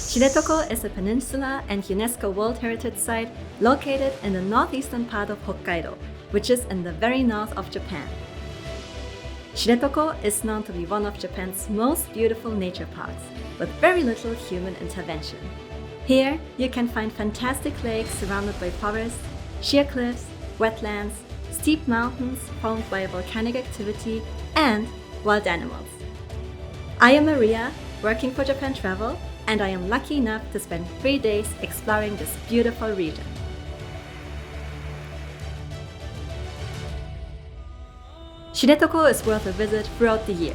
Shiretoko is a peninsula and UNESCO World Heritage Site located in the northeastern part of Hokkaido, which is in the very north of Japan. Shiretoko is known to be one of Japan's most beautiful nature parks, with very little human intervention. Here, you can find fantastic lakes surrounded by forests, sheer cliffs, wetlands, steep mountains formed by volcanic activity, and wild animals. I am Maria, working for Japantravel, and I am lucky enough to spend 3 days exploring this beautiful region. Shiretoko is worth a visit throughout the year.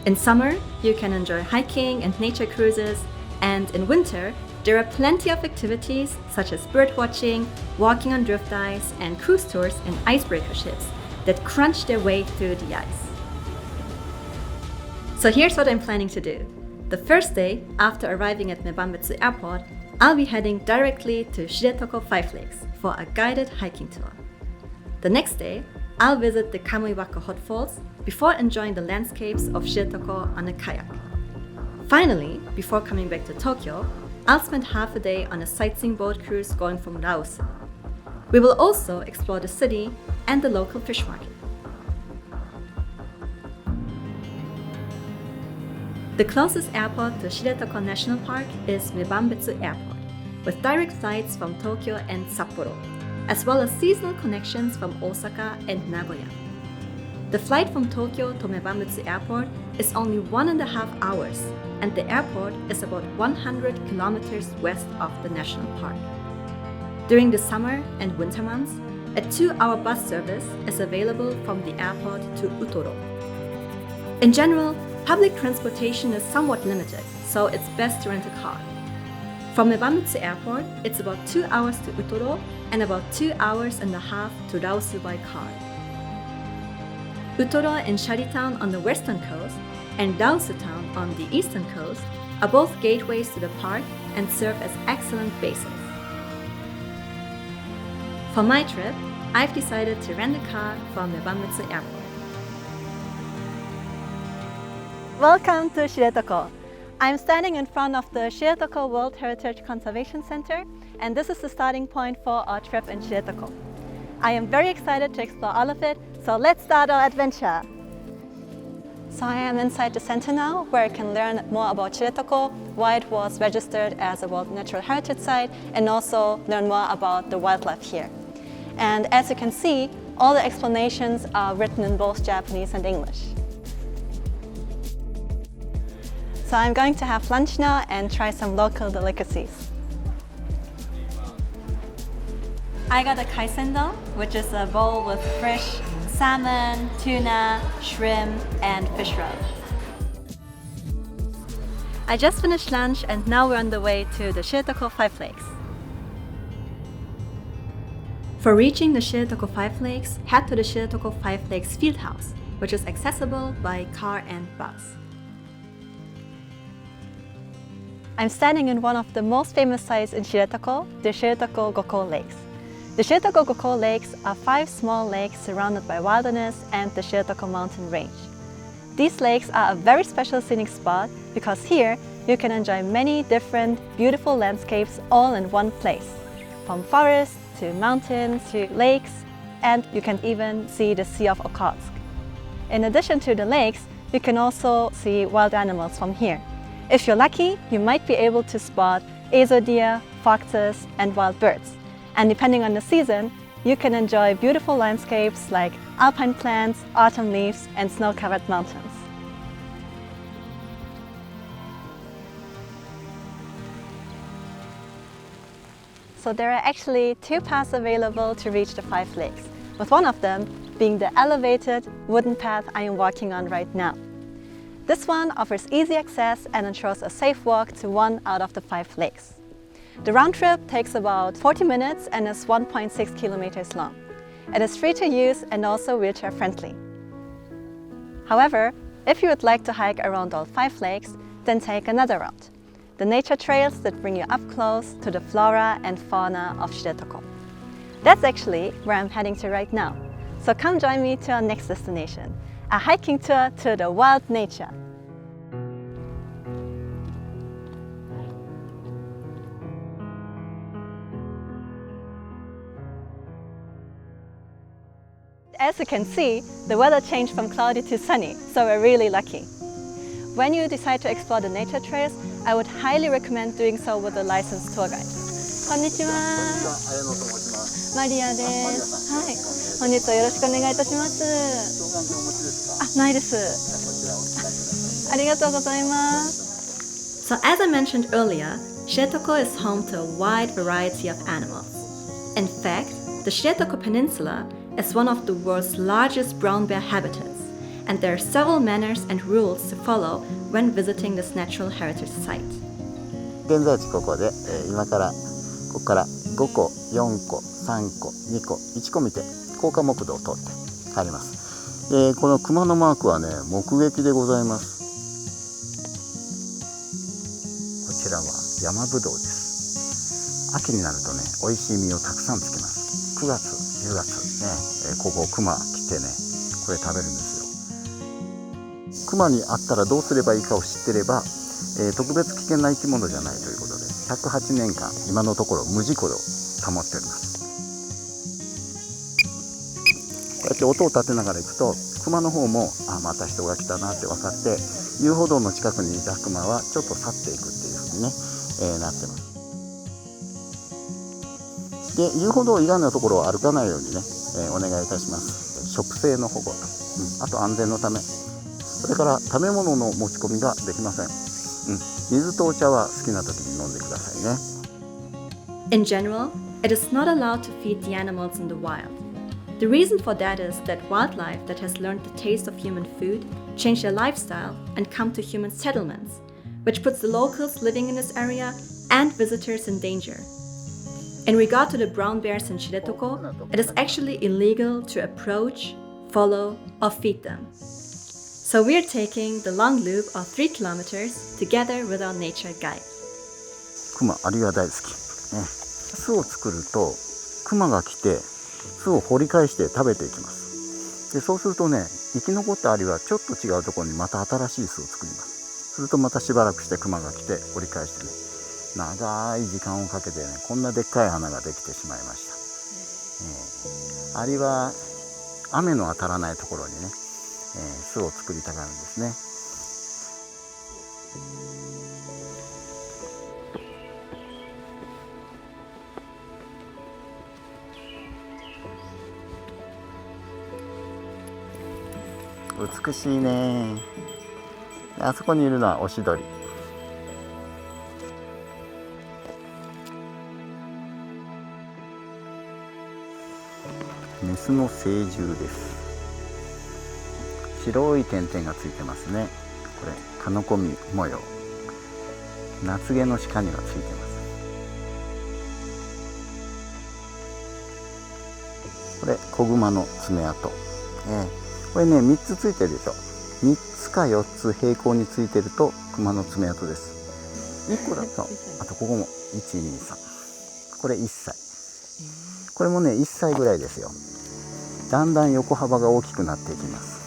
In summer, you can enjoy hiking and nature cruises, and in winter, there are plenty of activities such as bird watching, walking on drift ice, and cruise tours in icebreaker ships that crunch their way through the ice. So here's what I'm planning to do. The first day, after arriving at Nebambetsu Airport, I'll be heading directly to Shiretoko 5 Lakes for a guided hiking tour. The next day, I'll visit the Kamuiwakka Hot Falls before enjoying the landscapes of Shiretoko on a kayak. Finally, before coming back to Tokyo, I'll spend half a day on a sightseeing boat cruise going from Rausu. We will also explore the city and the local fish market. The closest airport to Shiretoko National Park is Nebambetsu Airport, with direct flights from Tokyo and Sapporo, as well as seasonal connections from Osaka and Nagoya. The flight from Tokyo to Nebambetsu Airport is only 1.5 hours, and the airport is about 100 kilometers west of the national park. During the summer and winter months, a 2-hour bus service is available from the airport to Utoro. In general, public transportation is somewhat limited, so it's best to rent a car. From Nebambetsu Airport, it's about 2 hours to Utoro and about 2.5 hours to Rausu by car. Utoro and Sharitown on the western coast and Rausu Town on the eastern coast are both gateways to the park and serve as excellent bases. For my trip, I've decided to rent a car from Nebambetsu Airport. Welcome to Shiretoko. I'm standing in front of the Shiretoko World Heritage Conservation Center, and this is the starting point for our trip in Shiretoko. I am very excited to explore all of it, so let's start our adventure. So I am inside the center now, where I can learn more about Shiretoko, why it was registered as a World Natural Heritage Site, and also learn more about the wildlife here. And as you can see, all the explanations are written in both Japanese and English. So I'm going to have lunch now and try some local delicacies. I got a kaisendon, which is a bowl with fresh salmon, tuna, shrimp, and fish roe. I just finished lunch and now we're on the way to the Shiretoko 5 Lakes. For reaching the Shiretoko 5 Lakes, head to the Shiretoko 5 Lakes Fieldhouse, which is accessible by car and bus. I'm standing in one of the most famous sites in Shiretoko, the Shiretoko Goko Lakes. The Shiretoko Goko Lakes are 5 small lakes surrounded by wilderness and the Shiretoko mountain range. These lakes are a very special scenic spot because here you can enjoy many different beautiful landscapes all in one place, from forests to mountains to lakes, and you can even see the Sea of Okhotsk. In addition to the lakes, you can also see wild animals from here. If you're lucky, you might be able to spot azo deer, foxes, and wild birds. And depending on the season, you can enjoy beautiful landscapes like alpine plants, autumn leaves, and snow-covered mountains. So there are actually 2 paths available to reach the 5 lakes, with one of them being the elevated wooden path I am walking on right now. This one offers easy access and ensures a safe walk to one out of the 5 lakes. The round trip takes about 40 minutes and is 1.6 kilometers long. It is free to use and also wheelchair friendly. However, if you would like to hike around all 5 lakes, then take another route: the nature trails that bring you up close to the flora and fauna of Shiretoko. That's actually where I'm heading to right now. So come join me to our next destination, a hiking tour to the wild nature. as you can see, the weather changed from cloudy to sunny, so we're really lucky. When you decide to explore the nature trails, I would highly recommend doing so with a licensed tour guide. こんにちは。マリアです。はい。本日はよろしくお願いいたします。双眼鏡お持ちですか？ないです。ありがとうございます。So as I mentioned earlier, Shiretoko is home to a wide variety of animals. In fact, the Shiretoko Peninsula is one of the world's largest brown bear habitats, and there are several manners and rules to follow when visiting this natural heritage site. 現在地ここで、ここから5個、4個、3個、2個、1個見て高架木道を通って帰ります。この熊のマークはね、目撃でございます。こちらは山ぶどうです。秋になるとね、美味しい実をたくさんつけます。9月、10月ね、ここ熊来てね、これ食べるんですよ。熊に会ったらどうすればいいかを知ってれば、特別危険な生き物じゃないということで、108年間今のところ無事故を保っております。こうやって音を立てながら行くと、熊の方もまた人が来たなって分かって、遊歩道の近くにいた熊はちょっと去っていくっていうふうにね、なってます。で、遊歩道以外のところを歩かないようにね、お願いいたします。食性の保護、あと安全のため、それから食べ物の持ち込みができません。水とお茶は好きな時に飲んでくださいね。In general, it is not allowed to feed the animals in the wild. The reason for that is that wildlife that has learned the taste of human food change their lifestyle and come to human settlements, which puts the locals living in this area and visitors in danger. In regard to the brown bears in Shiretoko, it is actually illegal to approach, follow, or feed them. So we're taking the long loop of 3 kilometers together with our nature guide. 熊、アリが大好き。巣を作ると、熊が来て、巣を掘り返して食べていきます。で、そうするとね、生き残ったアリはちょっと違うところにまた新しい巣を作ります。するとまたしばらくして熊が来て掘り返してね、長い時間をかけてね、こんなでっかい穴ができてしまいました。アリは雨の当たらないところにね、巣を作りたがるんですね。美しいね。あそこにいるのはオシドリ。メスの成獣です。白い点々がついてますね。これカノコミ模様。夏毛の鹿にはついてます。これ子熊の爪痕。これね、3つついてるでしょ。3つか4つ平行についてると熊の爪痕です。1個だと、あとここも1、2、3。これ1歳。これもね、1歳ぐらいですよ。だんだん横幅が大きくなっていきます。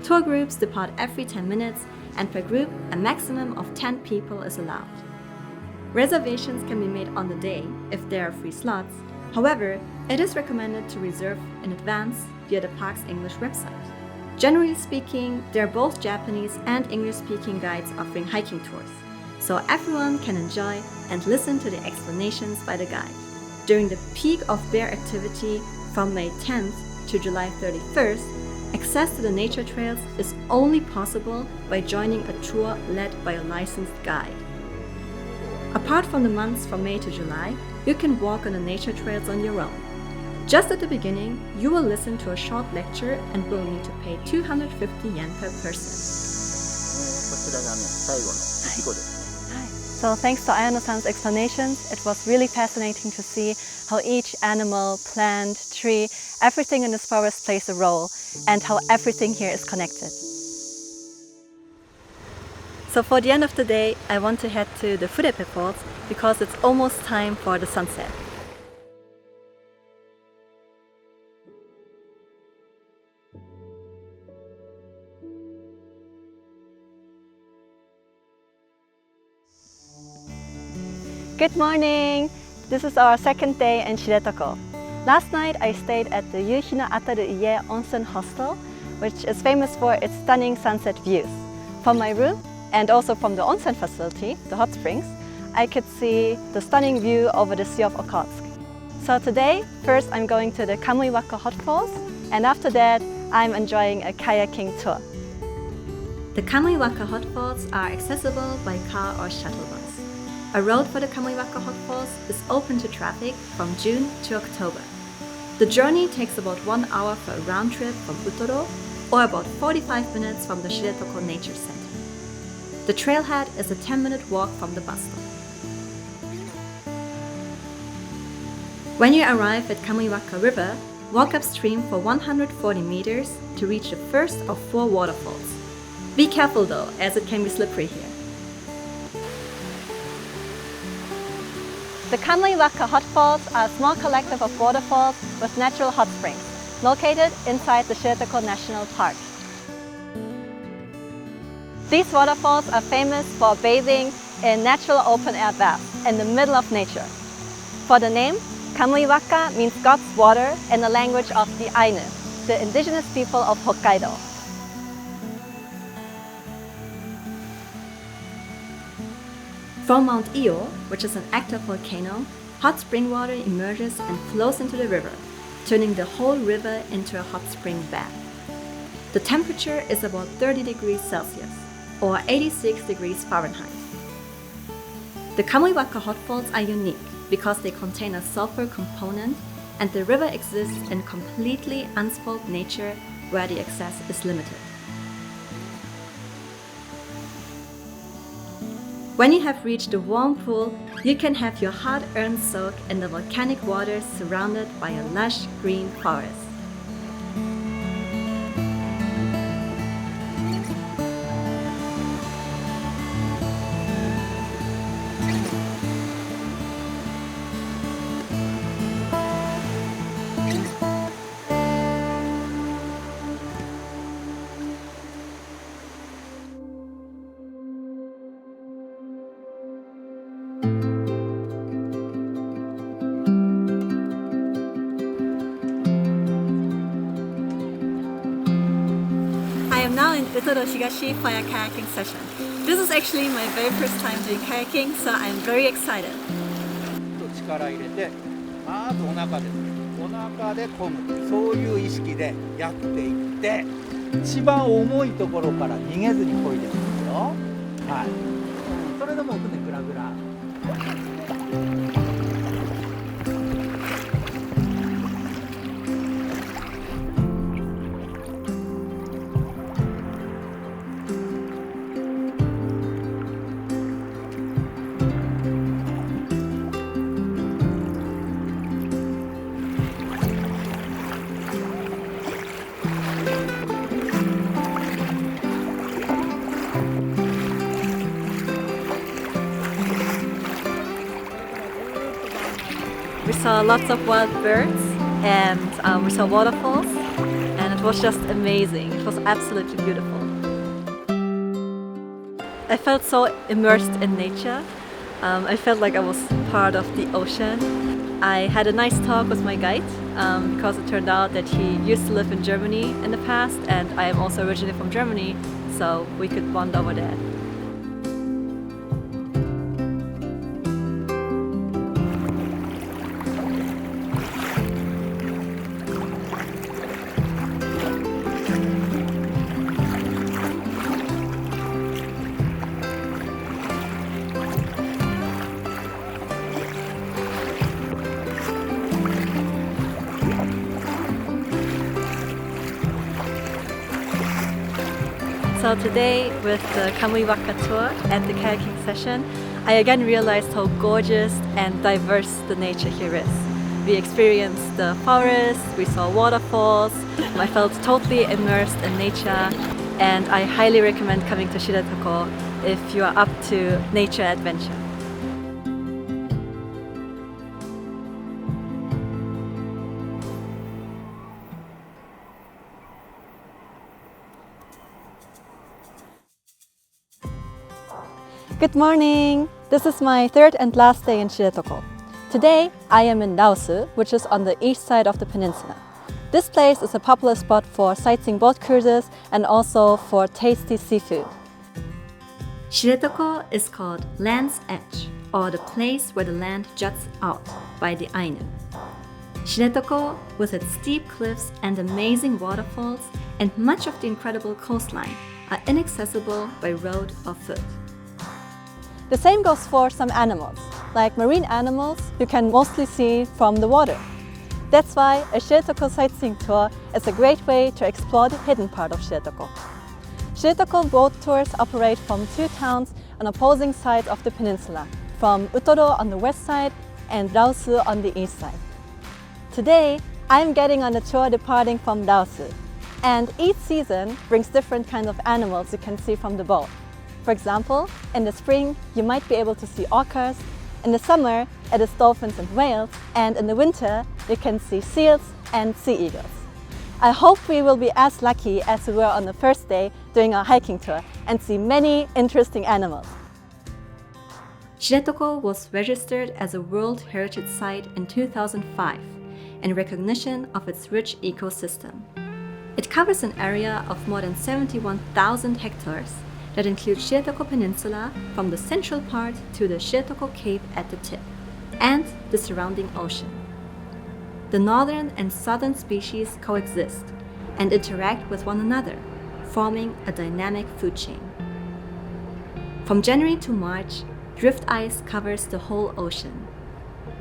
Tour groups depart every 10 minutes, and per group, a maximum of 10 people is allowed. Reservations can be made on the day if there are free slots. However, it is recommended to reserve in advance via the park's English website. Generally speaking, there are both Japanese and English-speaking guides offering hiking tours, so everyone can enjoy and listen to the explanations by the guide. During the peak of bear activity from May 10th to July 31st, access to the nature trails is only possible by joining a tour led by a licensed guide. Apart from the months from May to July, you can walk on the nature trails on your own. Just at the beginning, you will listen to a short lecture and will need to pay 250 yen per person. So thanks to Ayano-san's explanations, it was really fascinating to see how each animal, plant, tree, everything in this forest plays a role and how everything here is connected. So for the end of the day, I want to head to the Furepe Falls because it's almost time for the sunset. Good morning! This is our second day in Shiretoko. Last night I stayed at the Yuuhi no Ataru Ie Onsen Hostel, which is famous for its stunning sunset views. From my room and also from the onsen facility, the hot springs, I could see the stunning view over the Sea of Okhotsk. So today, first I'm going to the Kamuiwakka Hot Falls, and after that I'm enjoying a kayaking tour. The Kamuiwakka Hot Falls are accessible by car or shuttle bus. A road for the Kamuiwakka Hot Falls is open to traffic from June to October. The journey takes about 1 hour for a round trip from Utoro, or about 45 minutes from the Shiretoko Nature Center. The trailhead is a 10-minute walk from the bus stop. When you arrive at Kamuiwakka River, walk upstream for 140 meters to reach the first of 4 waterfalls. Be careful though, as it can be slippery here. The Kamuiwakka Hot Falls are a small collective of waterfalls with natural hot springs, located inside the Shiretoko National Park. These waterfalls are famous for bathing in natural open-air baths in the middle of nature. For the name, Kamuiwakka means God's water in the language of the Ainu, the indigenous people of Hokkaido. From Mount Iyo, which is an active volcano, hot spring water emerges and flows into the river, turning the whole river into a hot spring bath. The temperature is about 30 degrees Celsius, or 86 degrees Fahrenheit. The Kamuiwakka Hot Falls are unique because they contain a sulfur component and the river exists in completely unspoiled nature where the access is limited. When you have reached the warm pool, you can have your hard-earned soak in the volcanic waters surrounded by a lush green forest. I am now in Utoro Higashi for a kayaking session. This is actually my very first time doing kayaking, so I'm very excited. 力入れて、まずお腹で漕ぐ、そういう意識でやっていって、一番重いところから逃げずに漕いでますよ。はい。それでも船グラグラ。We saw lots of wild birds and we saw waterfalls, and it was just amazing. It was absolutely beautiful. I felt so immersed in nature. I felt like I was part of the ocean. I had a nice talk with my guide because it turned out that he used to live in Germany in the past, and I am also originally from Germany, so we could bond over that. So today, with the Kamuiwakka tour and the kayaking session, I again realized how gorgeous and diverse the nature here is. We experienced the forest, we saw waterfalls, I felt totally immersed in nature, and I highly recommend coming to Shiretoko if you are up to nature adventure. Good morning! This is my third and last day in Shiretoko. Today, I am in Rausu, which is on the east side of the peninsula. This place is a popular spot for sightseeing boat cruises and also for tasty seafood. Shiretoko is called Land's Edge, or the place where the land juts out by the Ainu. Shiretoko, with its steep cliffs and amazing waterfalls and much of the incredible coastline, are inaccessible by road or foot. The same goes for some animals, like marine animals you can mostly see from the water. That's why a Shiretoko sightseeing tour is a great way to explore the hidden part of Shiretoko. Shiretoko boat tours operate from two towns on opposing sides of the peninsula, from Utoro on the west side and Rausu on the east side. Today, I'm getting on a tour departing from Rausu, and each season brings different kinds of animals you can see from the boat. For example, in the spring, you might be able to see orcas. In the summer, it is dolphins and whales, and in the winter, you can see seals and sea eagles. I hope we will be as lucky as we were on the first day during our hiking tour and see many interesting animals. Shiretoko was registered as a World Heritage Site in 2005 in recognition of its rich ecosystem. It covers an area of more than 71,000 hectares that include Shiretoko Peninsula from the central part to the Shiretoko Cape at the tip, and the surrounding ocean. The northern and southern species coexist and interact with one another, forming a dynamic food chain. From January to March, drift ice covers the whole ocean.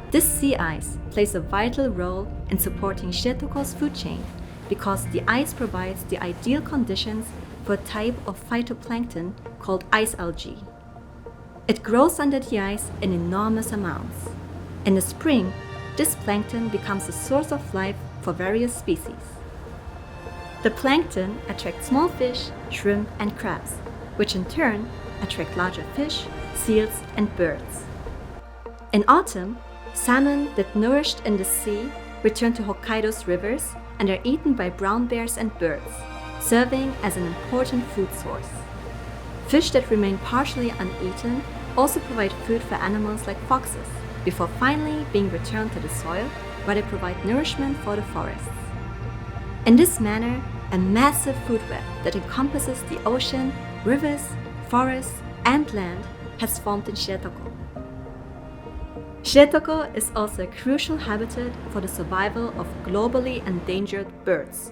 This sea ice plays a vital role in supporting Shiretoko's food chain because the ice provides the ideal conditions for a type of phytoplankton called ice algae. It grows under the ice in enormous amounts. In the spring, this plankton becomes a source of life for various species. The plankton attracts small fish, shrimp, and crabs, which in turn attract larger fish, seals, and birds. In autumn, salmon that nourished in the sea return to Hokkaido's rivers and are eaten by brown bears and birds, serving as an important food source. Fish that remain partially uneaten also provide food for animals like foxes, before finally being returned to the soil where they provide nourishment for the forests. In this manner, a massive food web that encompasses the ocean, rivers, forests, and land has formed in Shiretoko. Shiretoko is also a crucial habitat for the survival of globally endangered birds,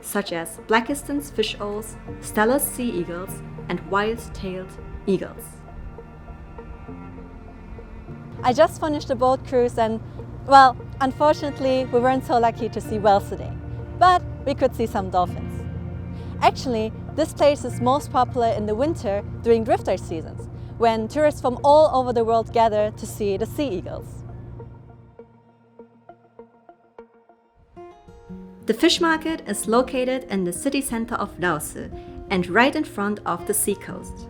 such as Blakiston's fish owls, Steller's sea eagles, and wild-tailed eagles. I just finished a boat cruise and, well, unfortunately, we weren't so lucky to see whales today, but we could see some dolphins. Actually, this place is most popular in the winter during drift ice seasons, when tourists from all over the world gather to see the sea eagles. The fish market is located in the city center of Rausu and right in front of the seacoast.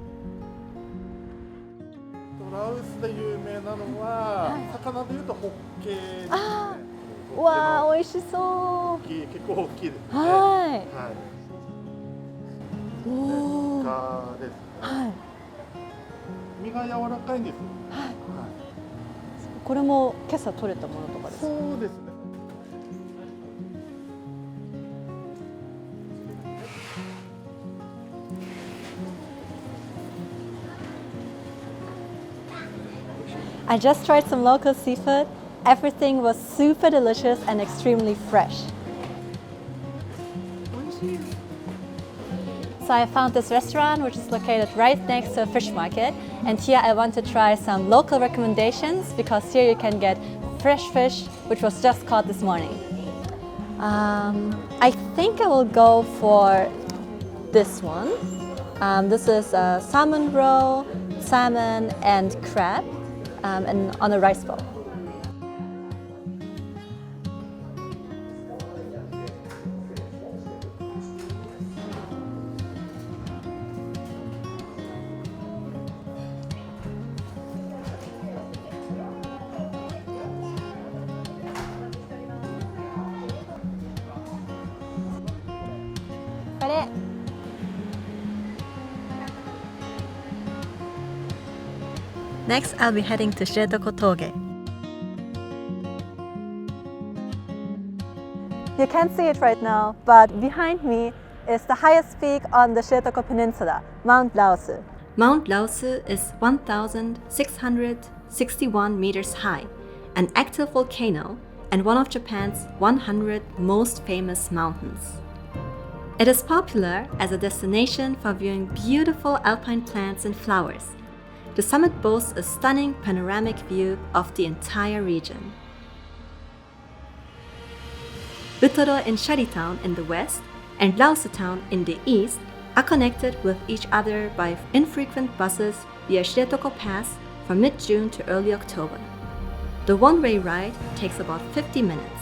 ラウスで有名なのは、魚でいうとホッケですね。わあ、美味しそう。結構大きいですね。はい。イカですね。はい。身が柔らかいんですよ。はい。これも今朝取れたものとかですか？そうですね。I just tried some local seafood. Everything was super delicious and extremely fresh. So I found this restaurant which is located right next to a fish market, and here I want to try some local recommendations because here you can get fresh fish which was just caught this morning. I think I will go for this one. This is a salmon roe, salmon and crab. And on a rice bowl. Next, I'll be heading to Shiretoko Toge. You can't see it right now, but behind me is the highest peak on the Shiretoko Peninsula, Mount Rausu. Mount Rausu is 1,661 meters high, an active volcano and one of Japan's 100 most famous mountains. It is popular as a destination for viewing beautiful alpine plants and flowers. The summit boasts a stunning panoramic view of the entire region. Utoro and Shari Town in the west and Rausu Town in the east are connected with each other by infrequent buses via Shiretoko Pass from mid-June to early October. The one-way ride takes about 50 minutes.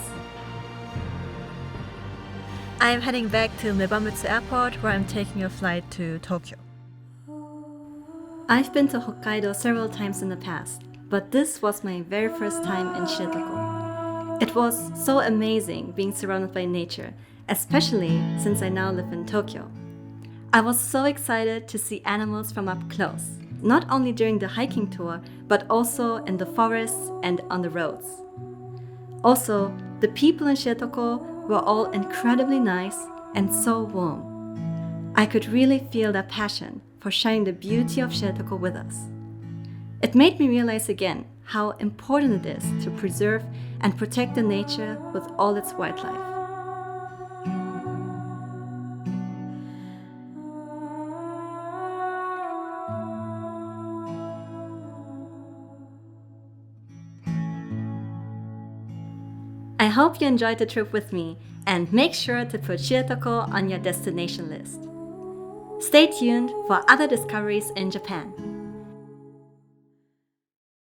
I am heading back to Mebamutsu Airport where I'm taking a flight to Tokyo. I've been to Hokkaido several times in the past, but this was my very first time in Shiretoko. It was so amazing being surrounded by nature, especially since I now live in Tokyo. I was so excited to see animals from up close, not only during the hiking tour, but also in the forests and on the roads. Also, the people in Shiretoko were all incredibly nice and so warm. I could really feel their passion for sharing the beauty of Shiretoko with us. It made me realize again how important it is to preserve and protect the nature with all its wildlife. I hope you enjoyed the trip with me and make sure to put Shiretoko on your destination list. Stay tuned for other discoveries in Japan.